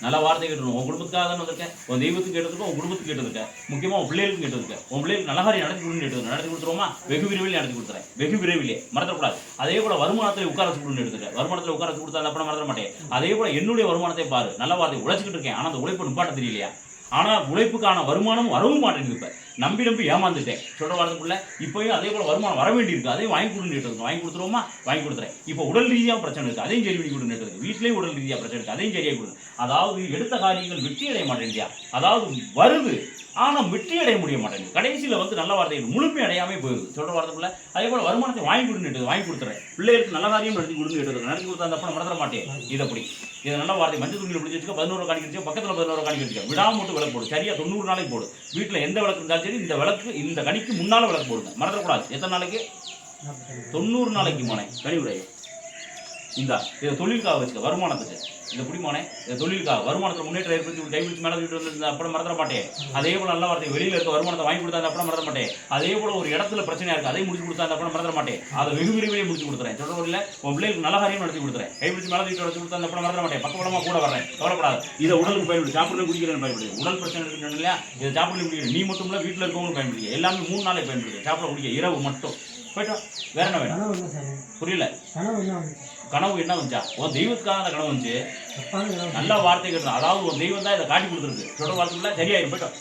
நல்ல வார்த்தை கேட்டுருக்கோம். உன் குடும்பத்துக்காக தானே வந்திருக்கேன். உன் தெய்வத்துக்கு கேட்டதுக்கு உன் குடும்பத்துக்கு கேட்டதுக்கு முக்கியமாக உன் பிள்ளைகளுக்கு கேட்டதுக்கு உன் பிள்ளைகளுக்கு நல்ல காரியம் நடத்தி கொடுன்னு கேட்டது நடத்தி கொடுத்துருவோமா? வெகு விரைவில் நடத்தி கொடுத்துறேன். வெகு விரைவிலே மறந்துடக்கூடாது. அதே போல வருமானத்தில் உட்கார வச்சு கொடுன்னு எடுத்துக்க. வருமானத்தில் உட்கார வச்சு கொடுத்தா அப்புறம் மறந்துட மாட்டேன். அதே போல என்னுடைய வருமானத்தை பாரு. நல்ல வார்த்தை உழைச்சிக்கிட்டு இருக்கேன். ஆனால் அந்த உழைப்பு நிப்பாட்ட தெரியலையா? ஆனால் உழைப்புக்கான வருமானம் வரவும் மாட்டேங்குது. இப்போ நம்பி ஏமாந்துட்டேன் சொல்ற வாரத்துக்குள்ள. இப்போயும் அதே போல வருமானம் வர வேண்டியிருக்கு. அதையும் வாங்கி கொடுன்னு வாங்கி கொடுத்துருவோமா? வாங்கி கொடுத்துறேன். இப்போ உடல் ரீதியாக பிரச்சனை இருக்குது, அதையும் சரி பண்ணி கொடுன்னு வீட்டிலேயும் உடல் ரீதியாக பிரச்சனை இருக்குது, அதையும் சரியாக கொடுங்க. அதாவது எடுத்த காரியங்கள் வெற்றி அடைய மாட்டேங்கியா? அதாவது வருது ஆனால் வெற்றி அடைய முடிய மாட்டேங்குது. கடைசியில் வந்து நல்ல வார்த்தைகள் முழுமை அடையாமல் போயிடுது சொல்ற வாரத்துக்குள்ள. அதே போல வருமானத்தை வாங்கி கொடுன்னு வாங்கி கொடுத்துறேன். பிள்ளைகளுக்கு நல்ல காரியம் நடத்தி கொடுன்னு நடத்தி கொடுத்தா அந்த அப்போ மறந்துட மாட்டேன். இதை அப்படி இதை நல்ல வார்த்தை மஞ்சள் துணியில் பிடிச்சி வச்சுக்க. 11 காணிக்கு வச்சு பக்கத்தில் 11 காணிக்கு வச்சுக்க. விடாம மட்டும் விளக்கு போடு. சரியா 90 நாளைக்கு போடு. வீட்டில் எந்த விளக்கு இருந்தாலும் சரி இந்த விளக்கு இந்த கணிக்கு முன்னால் விளக்கு போடுங்க. மறந்துடக்கூடாது. எத்தனை நாளைக்கு? 90 நாளைக்கு மோனே கனி உடைய இந்தா இதை தொழிலுக்காக வச்சுக்க. வருமானத்துக்கு இந்த பிடிமானே இதை தொழிலுக்காக வருமானத்தில் முன்னேற்றம் ஏற்படுத்தி கைப்பிடிச்சு மேலே வீட்டு வந்து அப்புறம் மறந்துட மாட்டேன். அதே போல நல்ல வார்த்தை வெளியில் இருக்க வருமானத்தை வாங்கி கொடுத்தா அப்புறம் மறந்துட மாட்டேன். அதே போல ஒரு இடத்துல பிரச்சனையா இருக்கு, அதை முடிச்சு கொடுத்தா அப்புறம் மறந்துட மாட்டேன். அதை வெகு விரைவிலே முடிச்சு கொடுத்துறேன் சொல்றதில்ல. உன் பிள்ளைகளுக்கு நல்ல காரியம் நடத்தி கொடுத்துறேன். கைப்பிடிச்சு மேலே வீட்டு வச்சு கொடுத்தா அப்புறம் மறந்துட மாட்டேன். பக்கபலமாக கூட வரேன். கவலைப்படாது. இதை உடலுக்கு பயன்படுத்தி சாப்பிட குடிக்கிறேன்னு பயன்படுது. உடல் பிரச்சனை இருக்குன்னு இல்லையா? இதை சாப்பிட குடிக்கிறேன். நீ மட்டும் இல்லை வீட்டில் இருக்கவங்களும் பயன்படுத்தி எல்லாமே 3 நாளே பயன்படுது. சாப்பிட குடிக்க இரவு மட்டும் போயிட்டோம். வேற என்ன வேணும்? புரியல. கனவு என்ன வந்துச்சா? உன் தெய்வத்துக்காக அந்த கனவு வந்துச்சு. நல்ல வார்த்தை கேட்டு அதாவது உன் தெய்வம் தான் இதை காட்டி கொடுத்துருக்கு சொல்ற வார்த்தைக்குள்ள சரியாயிரும். போயிட்டோம்.